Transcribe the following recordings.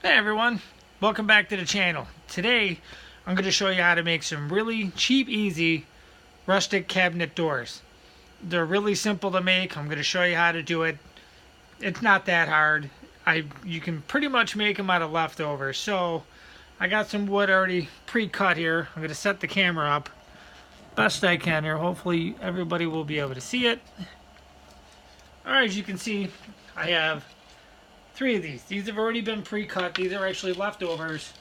Hey everyone, welcome back to the channel. Today I'm going to show you how to make some really cheap, easy rustic cabinet doors. They're really simple to make. I'm going to show you how to do it. It's not that hard. You can pretty much make them out of leftovers. So I got some wood already pre-cut here. I'm going to set the camera up best I can here. Hopefully everybody will be able to see it. Alright, as you can see, I have 3 of these. These have already been pre-cut. These are actually leftovers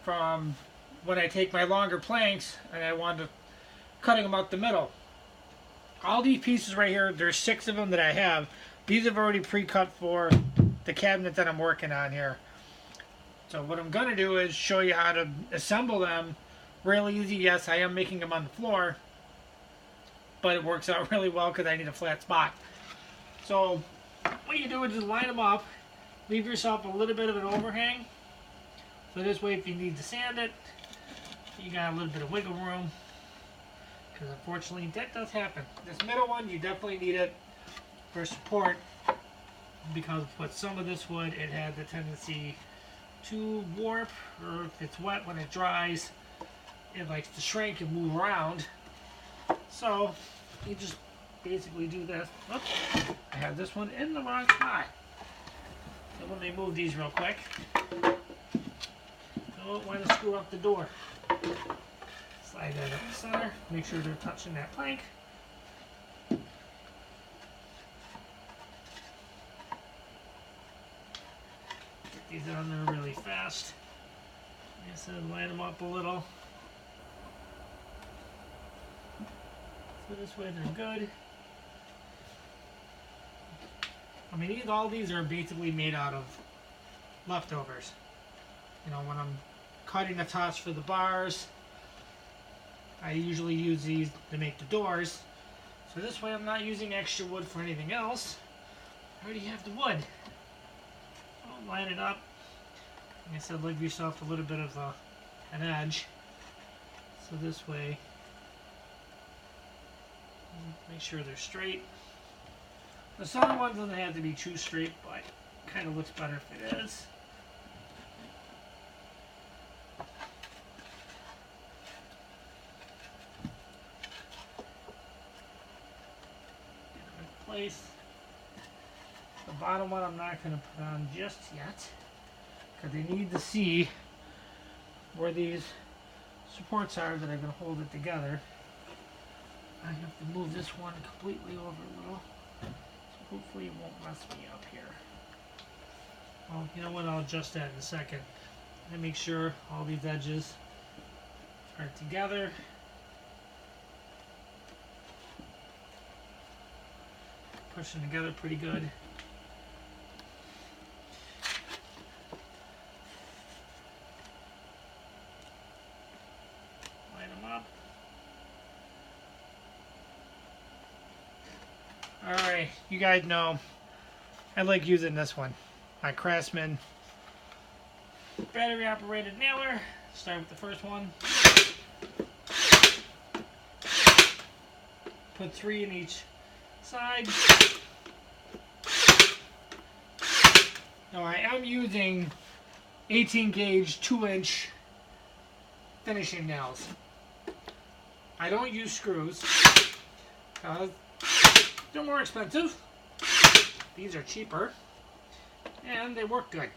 from when I take my longer planks and I want to cutting them out the middle. All these pieces right here, there's 6 of them that I have. These have already pre-cut for the cabinet that I'm working on here. So what I'm going to do is show you how to assemble them really easy. Yes, I am making them on the floor, but it works out really well because I need a flat spot. So what you do is just line them up. Leave yourself a little bit of an overhang. So this way if you need to sand it, you got a little bit of wiggle room. Because unfortunately that does happen. This middle one, you definitely need it for support. Because with some of this wood, it has the tendency to warp. Or if it's wet when it dries, it likes to shrink and move around. So you just basically do this. Oops, I have this one in the wrong spot. So let me move these real quick. Don't want to screw up the door. Slide that up the center. Make sure they're touching that plank. Get these on there really fast. Like I said, line them up a little. So this way they're good. I mean, all these are basically made out of leftovers. You know, when I'm cutting the tops for the bars, I usually use these to make the doors. So this way I'm not using extra wood for anything else. I already have the wood. I'll line it up. Like I said, leave yourself a little bit of an edge. So this way, make sure they're straight. The solid one doesn't have to be too straight, but it kind of looks better if it is. Get them in place. The bottom one I'm not going to put on just yet, because they need to see where these supports are that are going to hold it together. I have to move this one completely over a little. Hopefully it won't mess me up here. Well, you know what, I'll adjust that in a second. And make sure all these edges are together. Push them together pretty good. Line them up. Alright, you guys know I like using this one. My Craftsman battery operated nailer. Start with the first one. Put 3 in each side. Now I am using 18 gauge 2-inch finishing nails. I don't use screws. They're more expensive. These are cheaper. And they work good.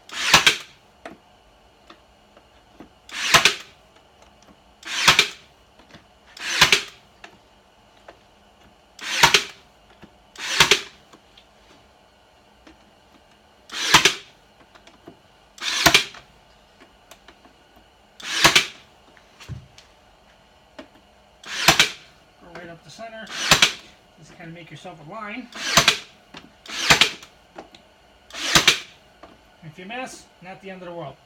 Go right up the center. Just kind of make yourself a line. If you miss, not the end of the world.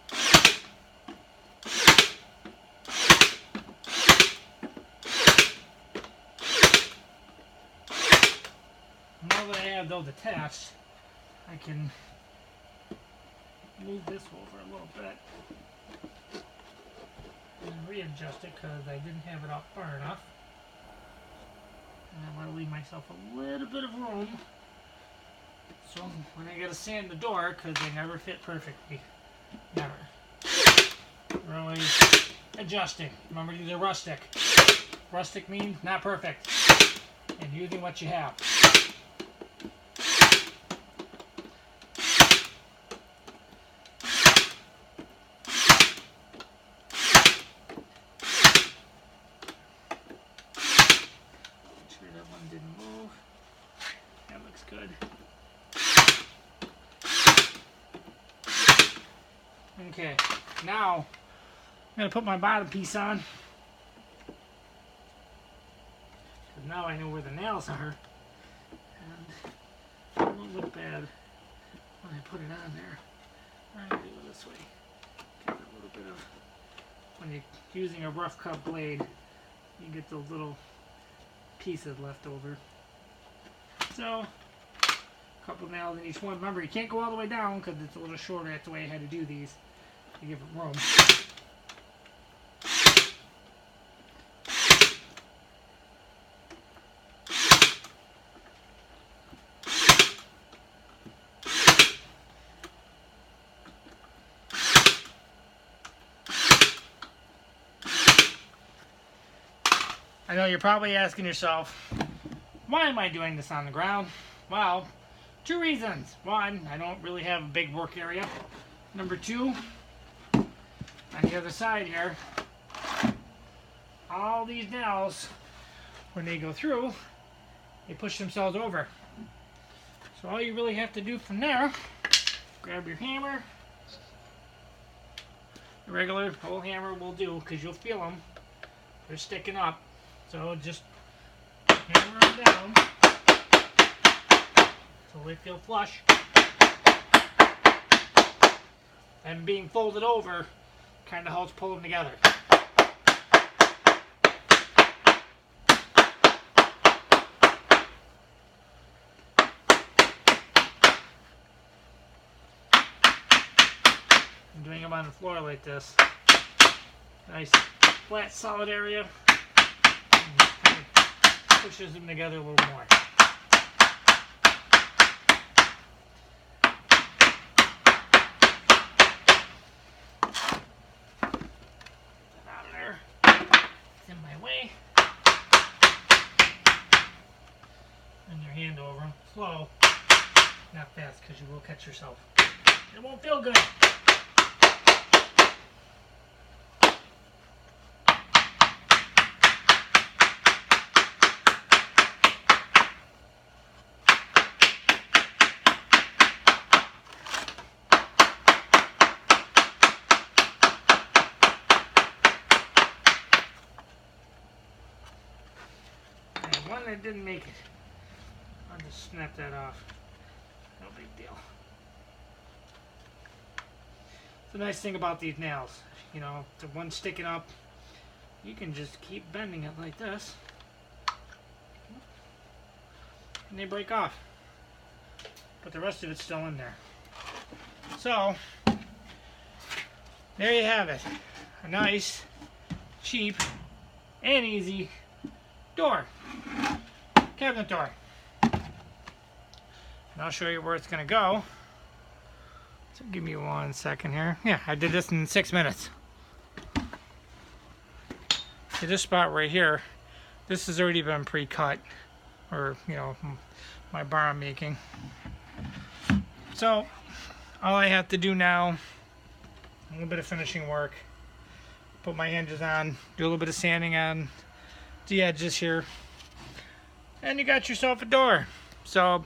Now that I have those attached, I can move this over a little bit and readjust it because I didn't have it up far enough. And I want to leave myself a little bit of room so when I gotta sand the door, because they never fit perfectly, Never. Really adjusting. Remember, these are rustic. Rustic means not perfect. And using what you have. Make sure that one didn't move. That looks good. Okay, now I'm going to put my bottom piece on. Because now I know where the nails are. And it won't look bad when I put it on there. I'm going to do it this way. Get a little bit of, when you're using a rough cut blade, you get those little pieces left over. So, a couple nails in each one. Remember, you can't go all the way down because it's a little shorter. That's the way I had to do these. To give it room. I know you're probably asking yourself, why am I doing this on the ground? Well, two reasons. One, I don't really have a big work area. Number two, on the other side here, all these nails, when they go through, they push themselves over. So all you really have to do from there, grab your hammer. The regular whole hammer will do, because you'll feel them. They're sticking up. So just hammer them down until they feel flush. And being folded over kind of helps pull them together. I'm doing them on the floor like this. Nice flat solid area. Kind of pushes them together a little more. In my way. And your hand over. Slow. Not fast, because you will catch yourself. It won't feel good. One that didn't make it. I'll just snap that off. No big deal. The nice thing about these nails, you know, the one sticking up, you can just keep bending it like this. And they break off. But the rest of it's still in there. So, there you have it. A nice, cheap, and easy door. Cabinet door. And I'll show you where it's going to go. So give me 1 second here. Yeah, I did this in 6 minutes. See this spot right here, this has already been pre-cut, or, you know, my bar I'm making. So, all I have to do now, a little bit of finishing work, put my hinges on, do a little bit of sanding on the edges here, and you got yourself a door. So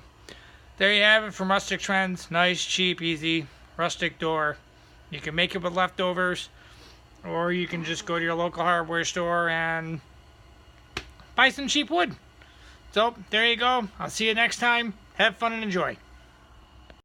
there you have it from Rustic Trends. Nice, cheap, easy rustic door. You can make it with leftovers, or you can just go to your local hardware store and buy some cheap wood. So there you go. I'll see you next time. Have fun and enjoy.